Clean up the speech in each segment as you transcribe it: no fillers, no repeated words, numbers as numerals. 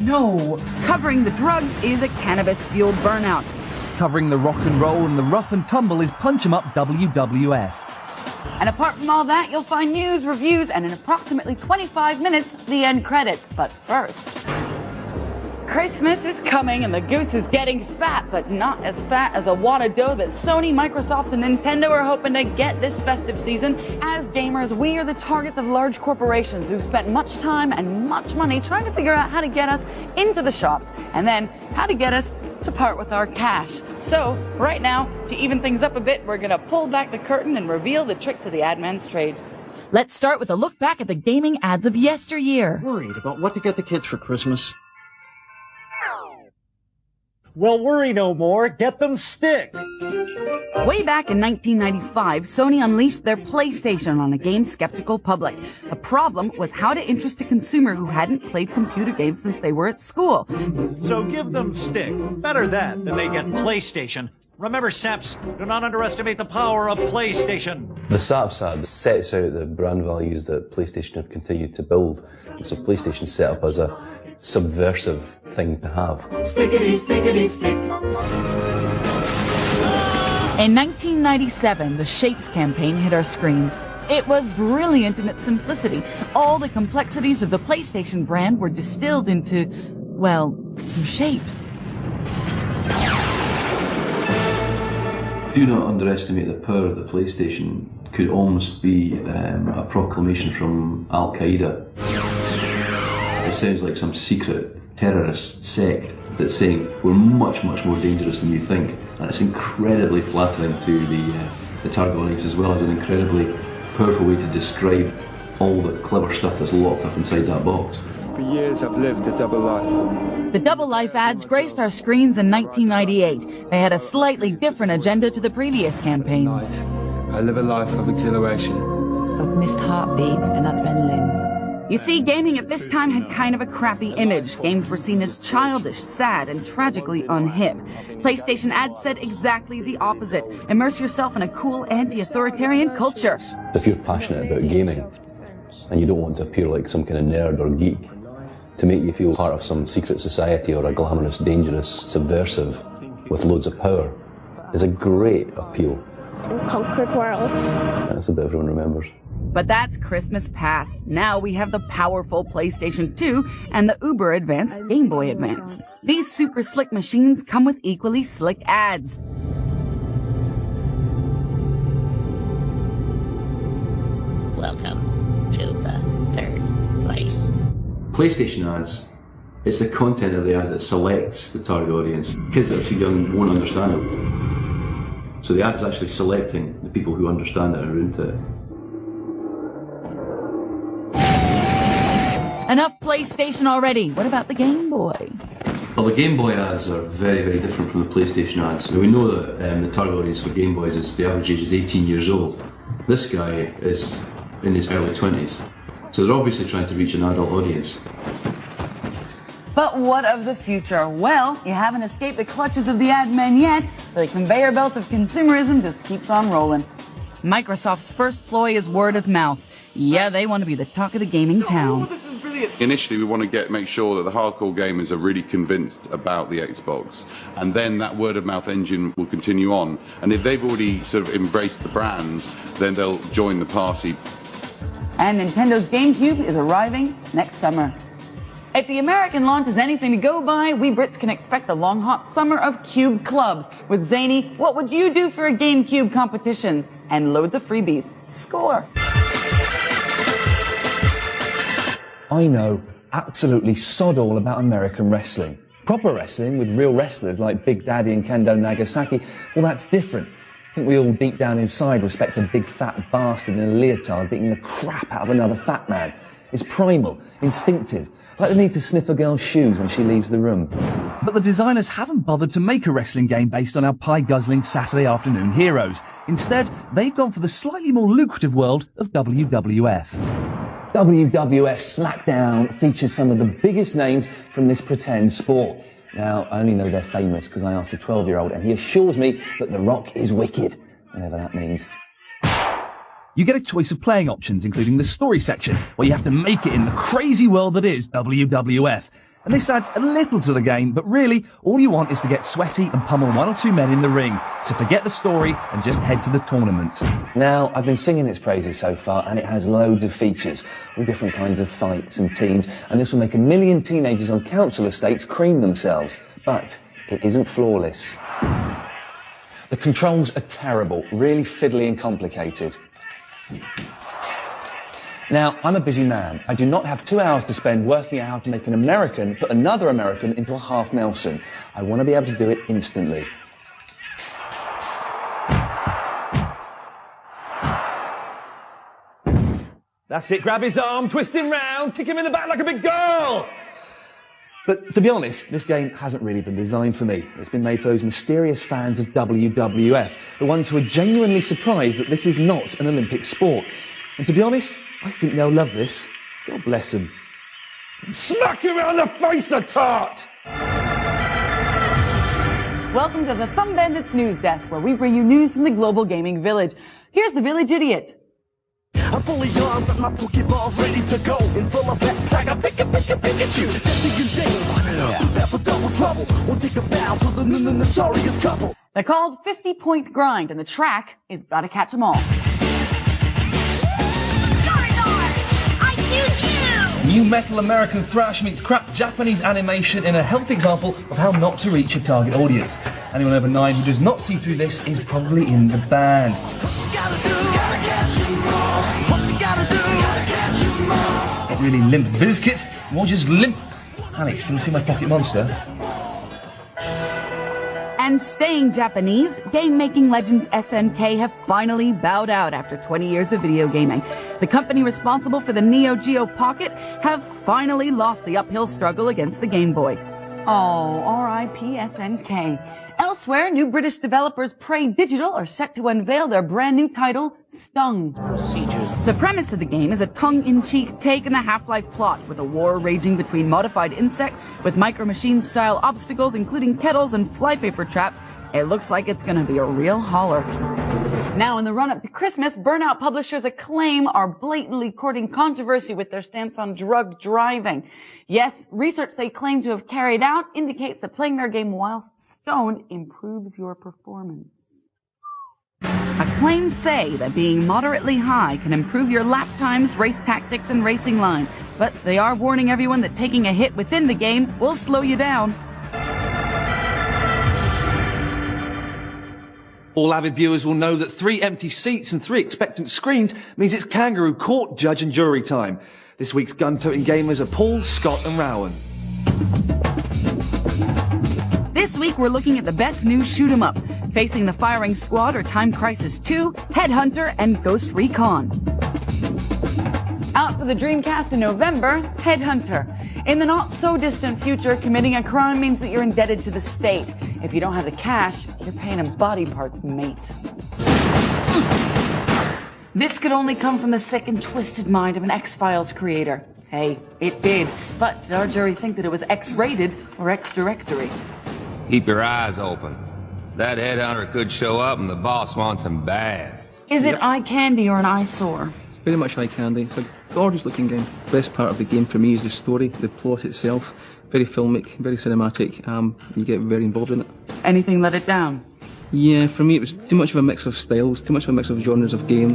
No, covering the drugs is a cannabis-fueled burnout. Covering the rock and roll and the rough and tumble is Punch 'em Up WWF. And apart from all that, you'll find news, reviews, and in approximately 25 minutes, the end credits. But first, Christmas is coming and the goose is getting fat, but not as fat as a wad of dough that Sony, Microsoft, and Nintendo are hoping to get this festive season. As gamers, we are the target of large corporations who've spent much time and much money trying to figure out how to get us into the shops and then how to get us to part with our cash. So, right now, to even things up a bit, we're gonna pull back the curtain and reveal the tricks of the ad man's trade. Let's start with a look back at the gaming ads of yesteryear. Worried about what to get the kids for Christmas? Well, worry no more. Get them Stick. Way back in 1995, Sony unleashed their PlayStation on a game-skeptical public. The problem was how to interest a consumer who hadn't played computer games since they were at school. So give them Stick. Better that than they get PlayStation. Remember, Saps, do not underestimate the power of PlayStation. The SAPS ad sets out the brand values that PlayStation have continued to build. So PlayStation set up as a subversive thing to have. Stickity, stickity, stick. In 1997, the Shapes campaign hit our screens. It was brilliant in its simplicity. All the complexities of the PlayStation brand were distilled into, well, some shapes. Do not underestimate the power of the PlayStation. Could almost be a proclamation from Al-Qaeda. It sounds like some secret terrorist sect that's saying we're much, much more dangerous than you think, and it's incredibly flattering to the target audience, as well as an incredibly powerful way to describe all the clever stuff that's locked up inside that box. For years I've lived a double life. The Double Life ads graced our screens in 1998. They had a slightly different agenda to the previous campaigns. I live a life of exhilaration. Of missed heartbeats and adrenaline. You see, gaming at this time had kind of a crappy image. Games were seen as childish, sad, and tragically unhip. PlayStation ads said exactly the opposite. Immerse yourself in a cool anti-authoritarian culture. If you're passionate about gaming, and you don't want to appear like some kind of nerd or geek, to make you feel part of some secret society or a glamorous, dangerous subversive with loads of power, is a great appeal. Conquered worlds. That's the bit everyone remembers. But that's Christmas past. Now we have the powerful PlayStation 2 and the uber advanced Game Boy Advance. These super slick machines come with equally slick ads. Welcome to the third place. PlayStation ads, it's the content of the ad that selects the target audience. Kids that are too young won't understand it. So the ad is actually selecting the people who understand it and are into it. Enough PlayStation already. What about the Game Boy? Well, the Game Boy ads are very, very different from the PlayStation ads. Now, we know that the target audience for Game Boys is, the average age is 18 years old. This guy is in his early 20s. So they're obviously trying to reach an adult audience. But what of the future? Well, you haven't escaped the clutches of the ad men yet. The conveyor belt of consumerism just keeps on rolling. Microsoft's first ploy is word of mouth. Yeah, they want to be the talk of the gaming town. Initially, we want to make sure that the hardcore gamers are really convinced about the Xbox, and then that word of mouth engine will continue on. And if they've already sort of embraced the brand, then they'll join the party. And Nintendo's GameCube is arriving next summer. If the American launch is anything to go by, we Brits can expect a long hot summer of Cube clubs with zany "What would you do for a GameCube" competitions and loads of freebies. Score! I know absolutely sod all about American wrestling. Proper wrestling with real wrestlers like Big Daddy and Kendo Nagasaki, well, that's different. I think we all deep down inside respect a big fat bastard in a leotard beating the crap out of another fat man. It's primal, instinctive, like the need to sniff a girl's shoes when she leaves the room. But the designers haven't bothered to make a wrestling game based on our pie-guzzling Saturday afternoon heroes. Instead, they've gone for the slightly more lucrative world of WWF. WWF SmackDown features some of the biggest names from this pretend sport. Now, I only know they're famous because I asked a 12-year-old and he assures me that The Rock is wicked, whatever that means. You get a choice of playing options, including the story section, where you have to make it in the crazy world that is WWF. And this adds a little to the game, but really, all you want is to get sweaty and pummel one or two men in the ring. So forget the story and just head to the tournament. Now, I've been singing its praises so far, and it has loads of features, all different kinds of fights and teams, and this will make 1 million teenagers on council estates cream themselves. But it isn't flawless. The controls are terrible, really fiddly and complicated. Now, I'm a busy man. I do not have 2 hours to spend working out how to make an American put another American into a half Nelson. I want to be able to do it instantly. That's it, grab his arm, twist him round, kick him in the back like a big girl! But to be honest, this game hasn't really been designed for me. It's been made for those mysterious fans of WWF, the ones who are genuinely surprised that this is not an Olympic sport. And to be honest, I think they'll love this. God bless them. Smack him around the face, the tart! Welcome to the Thumb Bandits News Desk, where we bring you news from the global gaming village. Here's the Village Idiot. I'm fully armed, but my Pokeballs ready to go. In full effect, I got Pikachu. Jesse and James, prepare for double trouble. We'll take a bow to the notorious couple. They're called 50-Point Grind, and the track is Gotta Catch 'Em All. New metal American thrash meets crap Japanese animation in a healthy example of how not to reach your target audience. Anyone over 9 who does not see through this is probably in the band. Not really Limp Bizkit, more just limp. Alex, didn't see my pocket monster. And staying Japanese, game-making legends SNK have finally bowed out after 20 years of video gaming. The company responsible for the Neo Geo Pocket have finally lost the uphill struggle against the Game Boy. Oh, R.I.P. SNK. Elsewhere, new British developers Prey Digital are set to unveil their brand new title, Stung. The premise of the game is a tongue-in-cheek take on the Half-Life plot, with a war raging between modified insects with micro-machine-style obstacles, including kettles and flypaper traps. It looks like it's gonna be a real hauler. Now, in the run-up to Christmas, Burnout publishers Acclaim are blatantly courting controversy with their stance on drug driving. Yes, research they claim to have carried out indicates that playing their game whilst stoned improves your performance. Acclaim say that being moderately high can improve your lap times, race tactics, and racing line, but they are warning everyone that taking a hit within the game will slow you down. All avid viewers will know that 3 empty seats and 3 expectant screens means it's kangaroo court, judge and jury time. This week's gun-toting gamers are Paul, Scott and Rowan. This week we're looking at the best new shoot-'em-up, facing the Firing Squad or Time Crisis 2, Headhunter and Ghost Recon. Out for the Dreamcast in November, Headhunter. In the not-so-distant future, committing a crime means that you're indebted to the state. If you don't have the cash, you're paying in body parts, mate. This could only come from the sick and twisted mind of an X-Files creator. Hey, it did. But did our jury think that it was X-rated or X-directory? Keep your eyes open. That headhunter could show up and the boss wants him bad. Is it eye candy or an eyesore? Very much eye candy. It's a gorgeous looking game. Best part of the game for me is the story, the plot itself. Very filmic, very cinematic. You get very involved in it. Anything let it down? Yeah, for me it was too much of a mix of styles, too much of a mix of genres of game.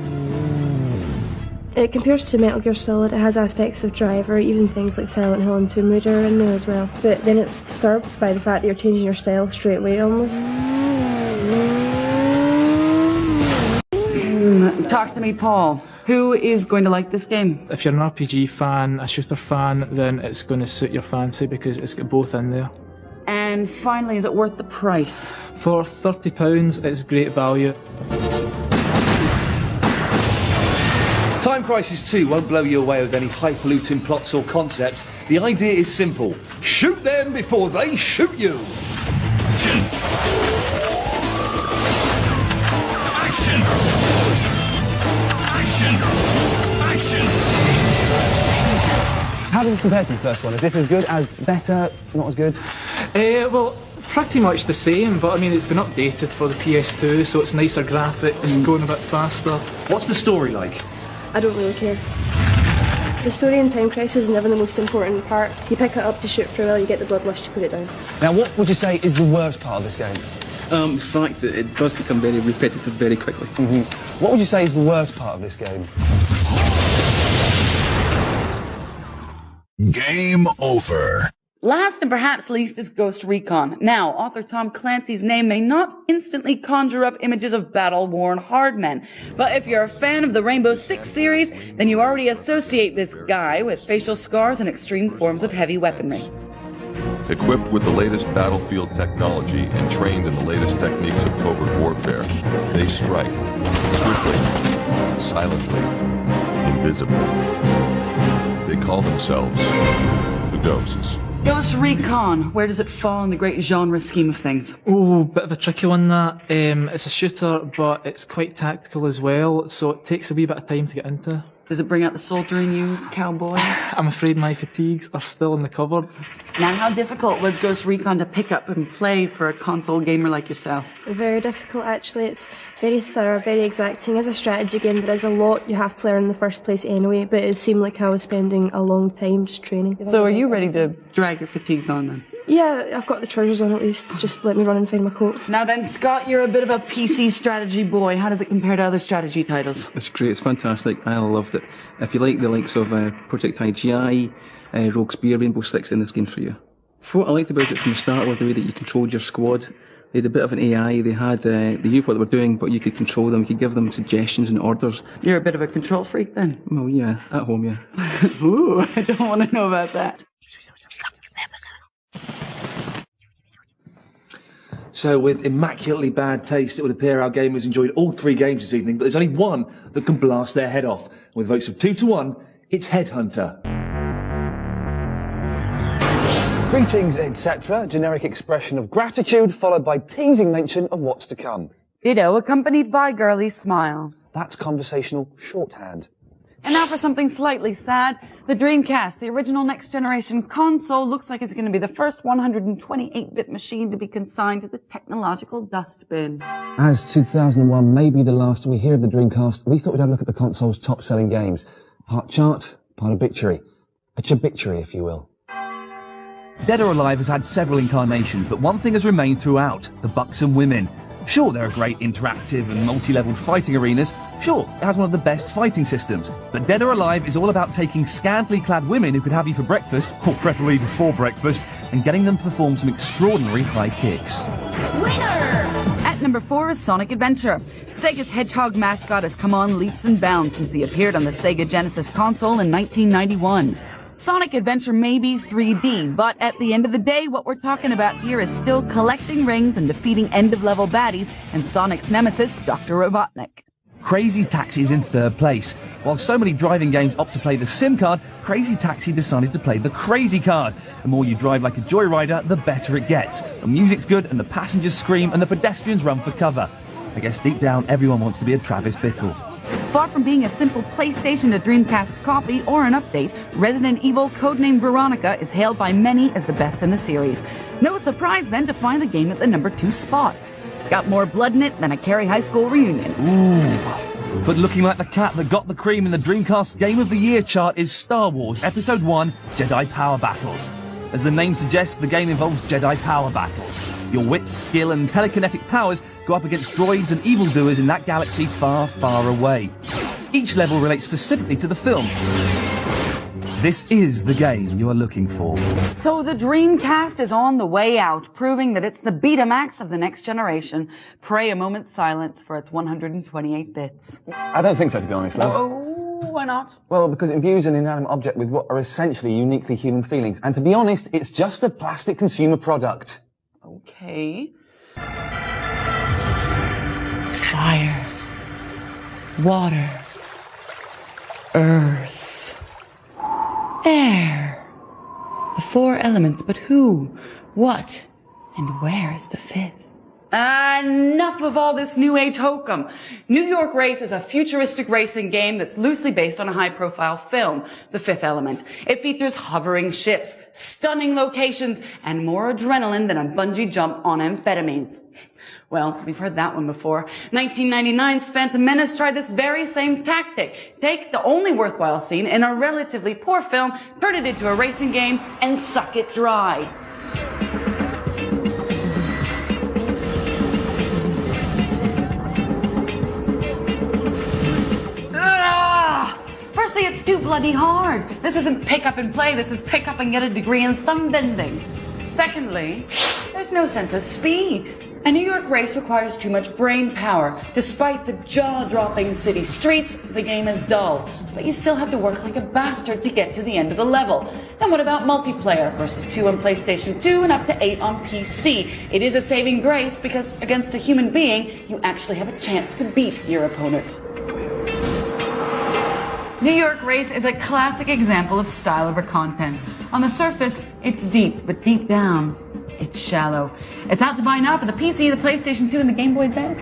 It compares to Metal Gear Solid. It has aspects of Driver, even things like Silent Hill and Tomb Raider in there as well. But then it's disturbed by the fact that you're changing your style straight away almost. Talk to me, Paul. Who is going to like this game? If you're an RPG fan, a shooter fan, then it's going to suit your fancy because it's got both in there. And finally, is it worth the price? For £30, it's great value. Time Crisis 2 won't blow you away with any highfalutin plots or concepts. The idea is simple. Shoot them before they shoot you! Action! Action! Action! Action! How does this compare to the first one? Is this as good, as better, not as good? Well, Pretty much the same, but I mean it's been updated for the PS2, so it's nicer graphics, going a bit faster. What's the story like? I don't really care. The story in Time Crisis is never the most important part. You pick it up to shoot through while you get the bloodlust to put it down. Now, what would you say is the worst part of this game? The fact that it does become very repetitive very quickly. What would you say is the worst part of this game? Game over. Last and perhaps least is Ghost Recon. Now, author Tom Clancy's name may not instantly conjure up images of battle-worn hardmen, but if you're a fan of the Rainbow Six series, then you already associate this guy with facial scars and extreme forms of heavy weaponry. Equipped with the latest battlefield technology and trained in the latest techniques of covert warfare, they strike swiftly, silently, invisibly. They call themselves the Ghosts. Ghost Recon, where does it fall in the great genre scheme of things? Oh, bit of a tricky one that. It's a shooter, but it's quite tactical as well, so it takes a wee bit of time to get into. Does it bring out the soldier in you, cowboy? I'm afraid my fatigues are still in the cupboard. Now, how difficult was Ghost Recon to pick up and play for a console gamer like yourself? Very difficult, actually. It's very thorough, very exacting. As a strategy game, there is a lot you have to learn in the first place anyway, but it seemed like I was spending a long time just training. So are you ready to drag your fatigues on then? Yeah, I've got the trousers on at least. Just let me run and find my coat. Now then, Scott, you're a bit of a PC strategy boy. How does it compare to other strategy titles? It's great, it's fantastic, I loved it. If you like the likes of Project IGI, Rogue's Beer, Rainbow Six, then this game's for you. What I liked about it from the start was the way that you controlled your squad. They had a bit of an AI, they knew what they were doing, but you could control them, you could give them suggestions and orders. You're a bit of a control freak then? Well, yeah, at home, yeah. Ooh, I don't want to know about that. So, with immaculately bad taste, it would appear our gamers enjoyed all 3 games this evening, but there's only one that can blast their head off. With votes of 2-1, it's Headhunter. Greetings, etc. Generic expression of gratitude followed by teasing mention of what's to come. Ditto, accompanied by girly smile. That's conversational shorthand. And now for something slightly sad. The Dreamcast, the original next-generation console, looks like it's going to be the first 128-bit machine to be consigned to the technological dustbin. As 2001 may be the last we hear of the Dreamcast, we thought we'd have a look at the console's top-selling games. Part chart, part obituary. A chobituary, if you will. Dead or Alive has had several incarnations, but one thing has remained throughout: the buxom women. Sure, there are great interactive and multi-leveled fighting arenas. Sure, it has one of the best fighting systems. But Dead or Alive is all about taking scantily clad women who could have you for breakfast, or preferably before breakfast, and getting them to perform some extraordinary high kicks. Winner! At number 4 is Sonic Adventure. Sega's Hedgehog mascot has come on leaps and bounds since he appeared on the Sega Genesis console in 1991. Sonic Adventure may be 3D, but at the end of the day, what we're talking about here is still collecting rings and defeating end-of-level baddies and Sonic's nemesis, Dr. Robotnik. Crazy Taxi is in 3rd place. While so many driving games opt to play the SIM card, Crazy Taxi decided to play the Crazy card. The more you drive like a joyrider, the better it gets. The music's good and the passengers scream and the pedestrians run for cover. I guess deep down, everyone wants to be a Travis Bickle. Far from being a simple PlayStation to Dreamcast copy or an update, Resident Evil, codenamed Veronica, is hailed by many as the best in the series. No surprise then to find the game at the number 2 spot. It's got more blood in it than a Carrie High School reunion. Ooh. But looking like the cat that got the cream in the Dreamcast Game of the Year chart is Star Wars Episode 1, Jedi Power Battles. As the name suggests, the game involves Jedi power battles. Your wits, skill and telekinetic powers go up against droids and evildoers in that galaxy far, far away. Each level relates specifically to the film. This is the game you are looking for. So the Dreamcast is on the way out, proving that it's the Betamax of the next generation. Pray a moment's silence for its 128 bits. I don't think so, to be honest, love. Oh, why not? Well, because it imbues an inanimate object with what are essentially uniquely human feelings. And to be honest, it's just a plastic consumer product. Okay. Fire. Water. Earth. Air. The 4 elements, but who, what, and where is the 5th? Enough of all this new age hokum. New York Race is a futuristic racing game that's loosely based on a high-profile film, The Fifth Element. It features hovering ships, stunning locations, and more adrenaline than a bungee jump on amphetamines. Well, we've heard that one before. 1999's Phantom Menace tried this very same tactic. Take the only worthwhile scene in a relatively poor film, turn it into a racing game, and suck it dry. Firstly, it's too bloody hard. This isn't pick up and play, this is pick up and get a degree in thumb bending. Secondly, there's no sense of speed. A New York race requires too much brain power. Despite the jaw-dropping city streets, the game is dull. But you still have to work like a bastard to get to the end of the level. And what about multiplayer versus 2 on PlayStation 2 and up to 8 on PC? It is a saving grace because against a human being, you actually have a chance to beat your opponent. New York Race is a classic example of style over content. On the surface, it's deep, but deep down, it's shallow. It's out to buy now for the PC, the PlayStation 2, and the Game Boy Advance.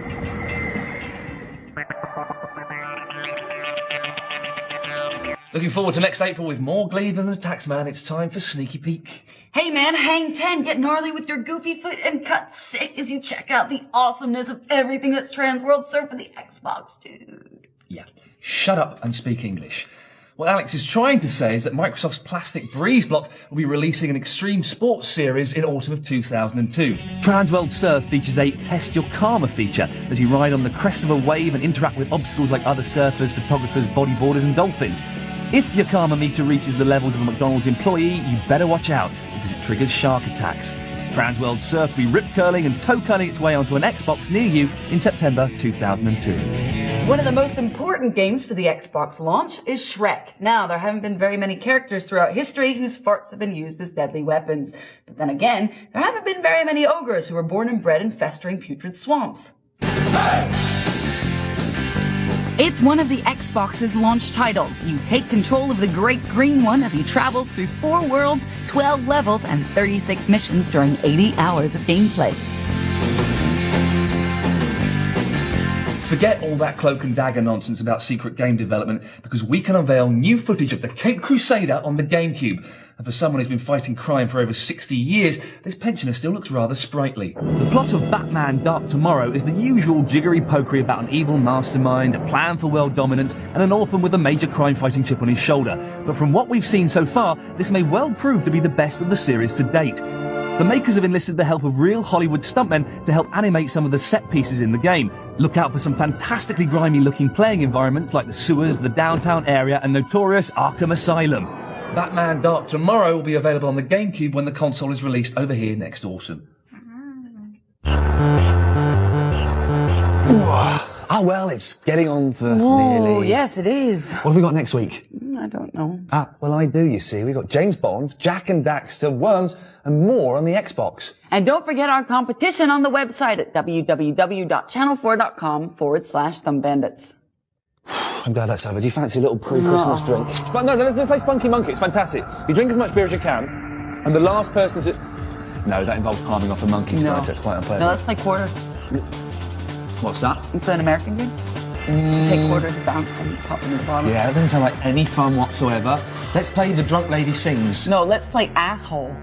Looking forward to next April with more glee than the Taxman. It's time for Sneaky Peek. Hey man, hang 10, get gnarly with your goofy foot and cut sick as you check out the awesomeness of everything that's Trans World Surf for the Xbox, dude. Yeah, shut up and speak English. What Alex is trying to say is that Microsoft's Plastic Breeze block will be releasing an extreme sports series in autumn of 2002. Transworld Surf features a Test Your Karma feature as you ride on the crest of a wave and interact with obstacles like other surfers, photographers, bodyboarders and dolphins. If your karma meter reaches the levels of a McDonald's employee, you better watch out because it triggers shark attacks. Transworld Surf will be rip curling and toe curling its way onto an Xbox near you in September 2002. One of the most important games for the Xbox launch is Shrek. Now, there haven't been very many characters throughout history whose farts have been used as deadly weapons. But then again, there haven't been very many ogres who were born and bred in festering putrid swamps. It's one of the Xbox's launch titles. You take control of the Great Green One as he travels through 4 worlds, 12 levels, and 36 missions during 80 hours of gameplay. Forget all that cloak and dagger nonsense about secret game development because we can unveil new footage of the Cape Crusader on the GameCube. And for someone who's been fighting crime for over 60 years, this pensioner still looks rather sprightly. The plot of Batman Dark Tomorrow is the usual jiggery-pokery about an evil mastermind, a plan for world dominance, and an orphan with a major crime-fighting chip on his shoulder. But from what we've seen so far, this may well prove to be the best of the series to date. The makers have enlisted the help of real Hollywood stuntmen to help animate some of the set pieces in the game. Look out for some fantastically grimy looking playing environments like the sewers, the downtown area and notorious Arkham Asylum. Batman Dark Tomorrow will be available on the GameCube when the console is released over here next autumn. Ah, well, it's getting on for Oh, nearly... yes, it is. What have we got next week? I don't know. Ah, well, I do, you see. We've got James Bond, Jack and Daxter, Worms, and more on the Xbox. And don't forget our competition on the website at www.channel4.com/thumbbandits. I'm glad that's over. Do you fancy a little pre-Christmas drink? But no, let's play Spunky Monkey. It's fantastic. You drink as much beer as you can, and the last person to... No, that involves climbing off a monkey's back, so it's quite unpleasant. No, let's play quarters. What's that? It's an American game. Take quarters, bounce them, pop them in the bottom. Yeah, that doesn't sound like any fun whatsoever. Let's play The Drunk Lady Sings. No, let's play Asshole.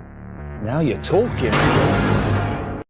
Now you're talking.